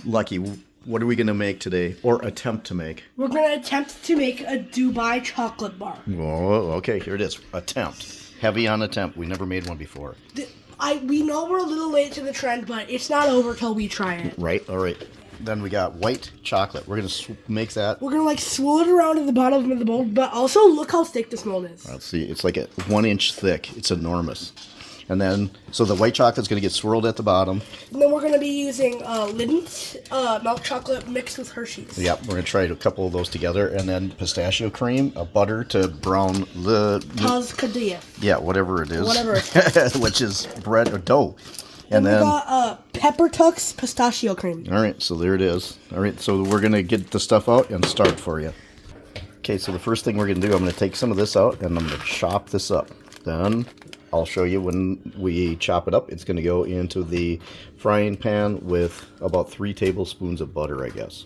Lucky, what are we going to make today, or attempt to make? We're going to attempt to make a Dubai chocolate bar. Oh, okay, here it is. Attempt. Heavy on attempt. We never made one before. We know we're a little late to the trend, but it's not over till we try it. Right, all right. Then we got white chocolate. We're going to make that. We're going to swirl it around at the bottom of the mold, but also look how thick this mold is. Let's see, it's like 1 inch thick. It's enormous. And then, so the white chocolate's going to get swirled at the bottom. And then we're going to be using Lindt milk chocolate mixed with Hershey's. Yep, we're going to try a couple of those together. And then pistachio cream, butter to brown the... Pascadilla. Yeah, whatever it is. Whatever it is. Which is bread or dough. And then we got Pepper Tux pistachio cream. All right, so there it is. All right, so we're going to get the stuff out and start for you. Okay, so the first thing we're going to do, I'm going to take some of this out and I'm going to chop this up. Then I'll show you when we chop it up. It's going to go into the frying pan with about 3 tablespoons of butter, I guess.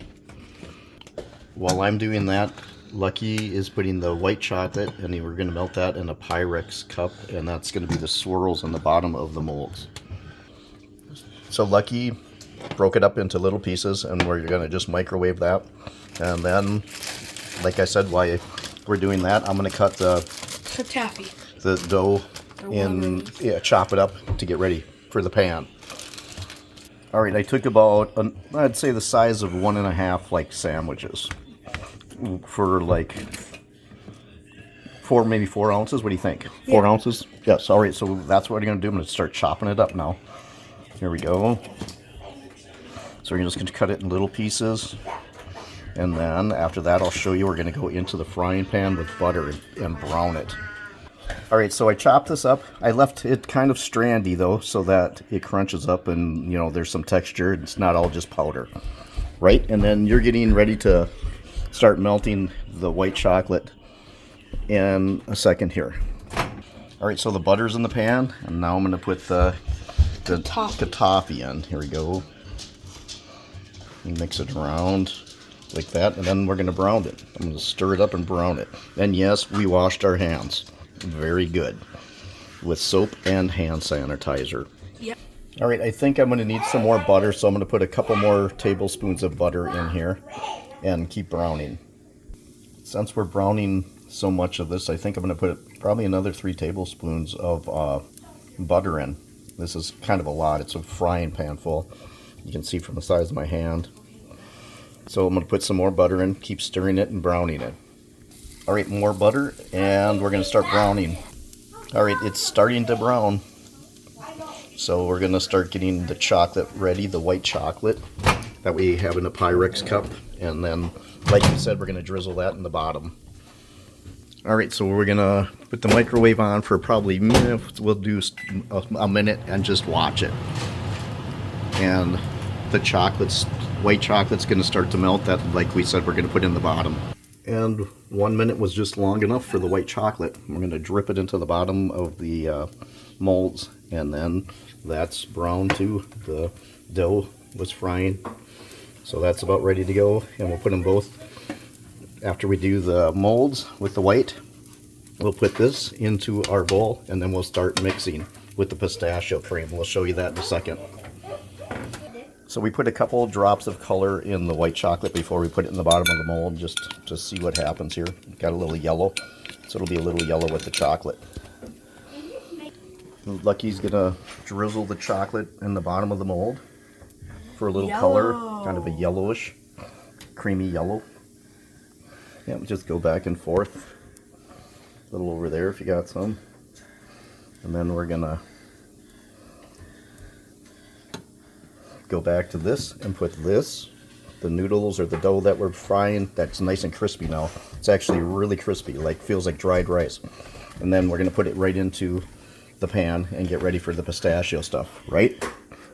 While I'm doing that, Lucky is putting the white chocolate, and we're going to melt that in a Pyrex cup, and that's going to be the swirls in the bottom of the molds. So Lucky broke it up into little pieces, and we're going to just microwave that. And then, like I said, while we're doing that, I'm going to cut the dough and chop it up to get ready for the pan. All right, I took about, I'd say the size of 1.5 like sandwiches for like maybe 4 ounces. What do you think? 4 ounces? Yes. All right, so that's what I'm going to do. I'm going to start chopping it up now. Here we go. So we're just going to cut it in little pieces. And then after that, I'll show you we're going to go into the frying pan with butter and brown it. All right, so I chopped this up. I left it kind of strandy, though, so that it crunches up and, you know, there's some texture. It's not all just powder, right? And then you're getting ready to start melting the white chocolate in a second here. All right, so the butter's in the pan, and now I'm going to put the toffee in. Here we go. And mix it around like that, and then we're going to brown it. I'm going to stir it up and brown it. And yes, we washed our hands. Very good. With soap and hand sanitizer. Yep. All right, I think I'm going to need some more butter, so I'm going to put a couple more tablespoons of butter in here and keep browning. Since we're browning so much of this, I think I'm going to put probably another 3 tablespoons of butter in. This is kind of a lot. It's a frying pan full. You can see from the size of my hand. So I'm going to put some more butter in, keep stirring it and browning it. All right, more butter, and we're going to start browning. All right, it's starting to brown. So we're going to start getting the chocolate ready, the white chocolate that we have in a Pyrex cup. And then, like I said, we're going to drizzle that in the bottom. All right, so we're going to put the microwave on for probably, we'll do a minute and just watch it. And the white chocolate's going to start to melt. That, like we said, we're going to put in the bottom. And 1 minute was just long enough for the white chocolate. We're going to drip it into the bottom of the molds, and then that's brown too. The dough was frying, so that's about ready to go. And we'll put them both, after we do the molds with the white, we'll put this into our bowl, and then we'll start mixing with the pistachio cream. We'll show you that in a second. So we put a couple drops of color in the white chocolate before we put it in the bottom of the mold, just to see what happens here. Got a little yellow, so it'll be a little yellow with the chocolate. Lucky's gonna drizzle the chocolate in the bottom of the mold for a little color, kind of a yellowish, creamy yellow. Yeah, just go back and forth. A little over there if you got some. And then we're gonna go back to this and put this, the noodles or the dough that we're frying, that's nice and crispy now. It's actually really crispy, like feels like dried rice. And then we're going to put it right into the pan and get ready for the pistachio stuff, right?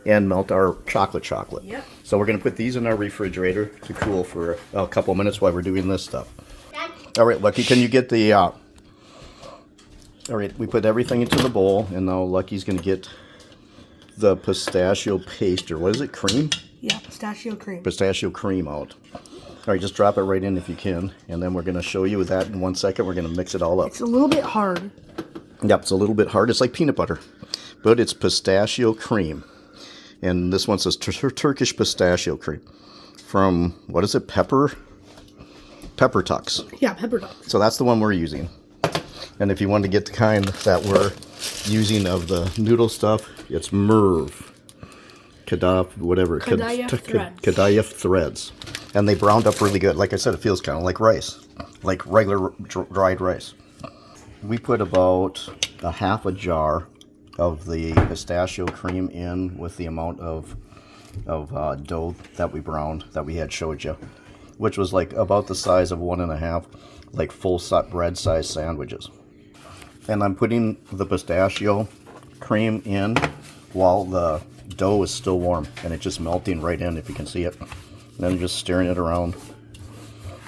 And melt our chocolate. Yep. So we're going to put these in our refrigerator to cool for a couple minutes while we're doing this stuff. All right, Lucky, can you get the... All right, we put everything into the bowl, and now Lucky's going to get the pistachio paste, or what is it, cream? Yeah, pistachio cream. Pistachio cream out. All right, just drop it right in if you can, and then we're going to show you that in 1 second. We're going to mix it all up. It's a little bit hard. Yep, it's a little bit hard. It's like peanut butter, but it's pistachio cream. And this one says Turkish pistachio cream from, what is it, Pepper Tux. Yeah, pepper tux. So that's the one we're using. And if you want to get the kind that we're using of the noodle stuff, it's Merv. Kadayef threads. And they browned up really good. Like I said, it feels kind of like rice, like regular dried rice. We put about a half a jar of the pistachio cream in with the amount of dough that we browned, that we had showed you, which was like about the size of 1.5 like full bread size sandwiches. And I'm putting the pistachio cream in while the dough is still warm, and it's just melting right in, if you can see it. And then just stirring it around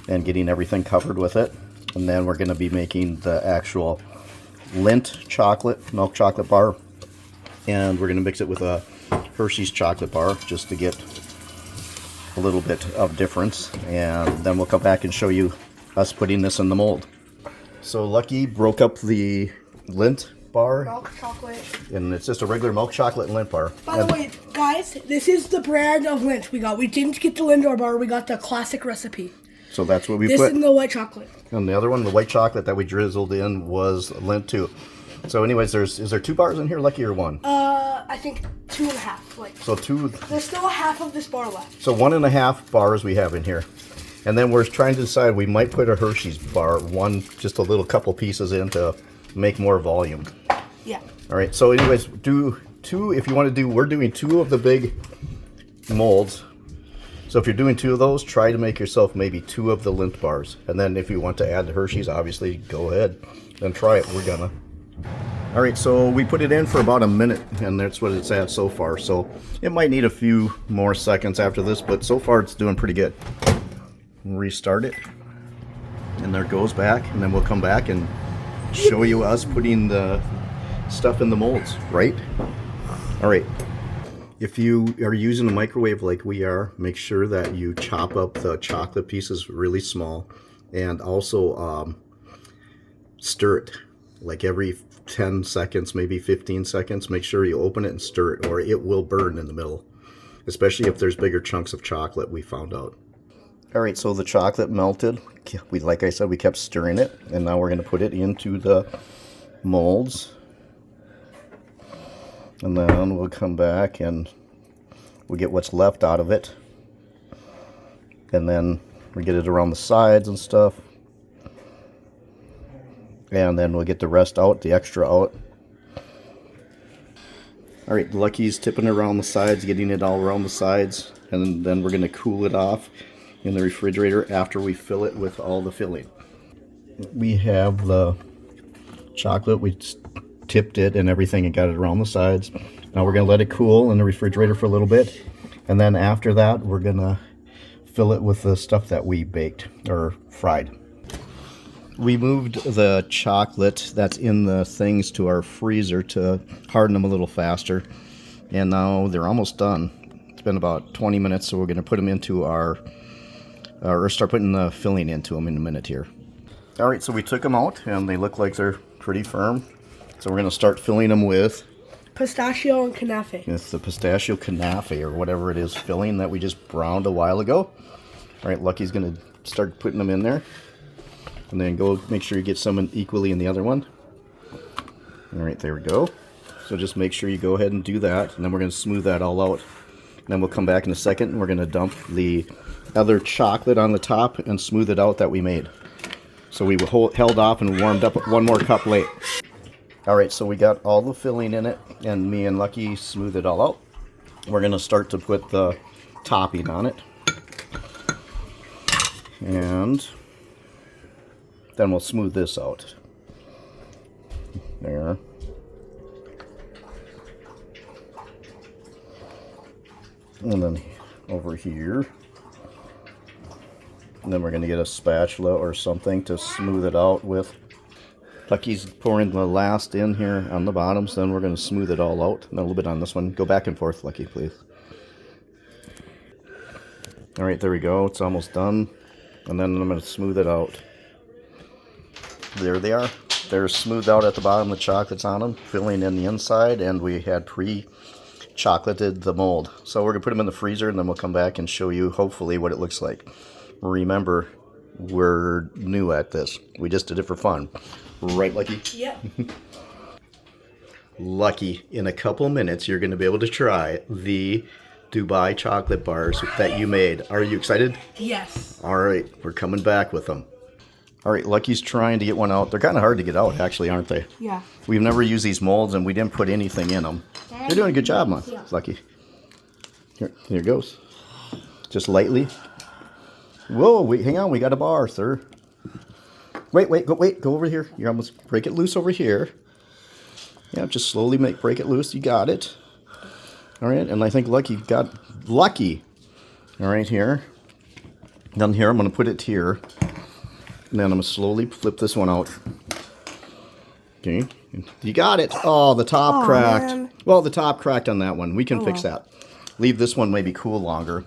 and getting everything covered with it. And then we're going to be making the actual Lindt milk chocolate bar, and we're going to mix it with a Hershey's chocolate bar just to get a little bit of difference. And then we'll come back and show you us putting this in the mold. So Lucky broke up the Lindt bar. Milk chocolate. And it's just a regular milk chocolate Lindt bar. By the way, guys, this is the brand of Lindt we got. We didn't get the Lindor bar, we got the classic recipe. So that's what we This put. is the white chocolate. And the other one, the white chocolate that we drizzled in, was Lindt too. So anyways, is there 2 bars in here, Lucky, or 1? I think 2.5. Like, So 2. there's still a half of this bar left. So 1.5 bars we have in here. And then we're trying to decide, we might put a Hershey's bar, just a little couple pieces in to make more volume. Yeah. All right, so anyways, do 2, if you want to do, we're doing 2 of the big molds. So if you're doing 2 of those, try to make yourself maybe 2 of the Lindt bars. And then if you want to add the Hershey's, obviously, go ahead and try it. We're gonna. All right, so we put it in for about a minute, and that's what it's at so far. So it might need a few more seconds after this, but so far it's doing pretty good. Restart it, and there it goes back, and then we'll come back and show you us putting the stuff in the molds, right? All right. If you are using a microwave like we are, make sure that you chop up the chocolate pieces really small, and also stir it like every 10 seconds, maybe 15 seconds. Make sure you open it and stir it, or it will burn in the middle, especially if there's bigger chunks of chocolate, we found out. All right, so the chocolate melted. Like I said, we kept stirring it, and now we're going to put it into the molds. And then we'll come back and we'll get what's left out of it. And then we get it around the sides and stuff. And then we'll get the rest out, the extra out. All right, Lucky's tipping it around the sides, getting it all around the sides. And then we're going to cool it off in the refrigerator after we fill it with all the filling. We have the chocolate. We tipped it and everything and got it around the sides. Now we're going to let it cool in the refrigerator for a little bit, and then after that we're going to fill it with the stuff that we baked or fried. We moved the chocolate that's in the things to our freezer to harden them a little faster, and now they're almost done. It's been about 20 minutes, so we're going to put them into or start putting the filling into them in a minute here. All right, so we took them out and they look like they're pretty firm. So we're going to start filling them with pistachio and kanafe. It's the pistachio kanafe or whatever it is filling that we just browned a while ago. All right, Lucky's going to start putting them in there. And then go make sure you get some equally in the other one. All right, there we go. So just make sure you go ahead and do that. And then we're going to smooth that all out. And then we'll come back in a second and we're going to dump the other chocolate on the top and smooth it out that we made. So we held off and warmed up 1 more cup late. All right, so we got all the filling in it, and me and Lucky smoothed it all out. We're going to start to put the topping on it. And then we'll smooth this out. There. And then over here. And then we're going to get a spatula or something to smooth it out with. Lucky's pouring the last in here on the bottoms, then we're going to smooth it all out. And a little bit on this one. Go back and forth, Lucky, please. All right, there we go. It's almost done. And then I'm going to smooth it out. There they are. They're smoothed out at the bottom. The chocolate's on them, filling in the inside. And we had chocolated the mold. So we're going to put them in the freezer, and then we'll come back and show you, hopefully, what it looks like. Remember, we're new at this. We just did it for fun. Right, Lucky? Yep. Lucky, in a couple minutes, you're going to be able to try the Dubai chocolate bars that you made. Are you excited? Yes. All right, we're coming back with them. All right, Lucky's trying to get one out. They're kind of hard to get out, actually, aren't they? Yeah. We've never used these molds, and we didn't put anything in them. You're doing a good job, Lucky. Here it goes. Just lightly. Whoa, wait, hang on. We got a bar, sir. Wait, go over here. You almost break it loose over here. Yeah, just slowly break it loose. You got it. All right, and I think Lucky got lucky. All right, here. Down here, I'm going to put it here. And then I'm going to slowly flip this one out. Okay, you got it. Oh, the top cracked. Man. Well, the top cracked on that one. We can fix that. Leave this one maybe cool longer.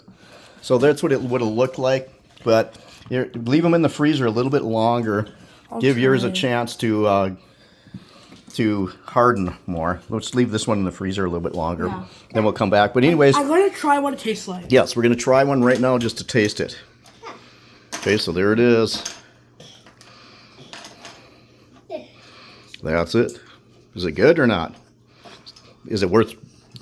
So that's what it would have looked like. But leave them in the freezer a little bit longer. Give yours a chance to harden more. Let's leave this one in the freezer a little bit longer. Yeah. Then we'll come back. But anyways, I'm going to try what it tastes like. Yes, we're going to try one right now just to taste it. Okay, so there it is. That's it. Is it good or not? Is it worth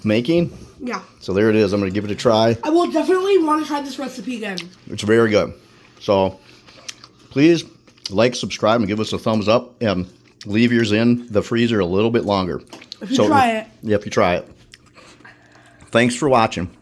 making? Yeah. So there it is. I'm going to give it a try. I will definitely want to try this recipe again. It's very good. So please like, subscribe, and give us a thumbs up. And leave yours in the freezer a little bit longer. If you try it. Yep, you try it. Thanks for watching.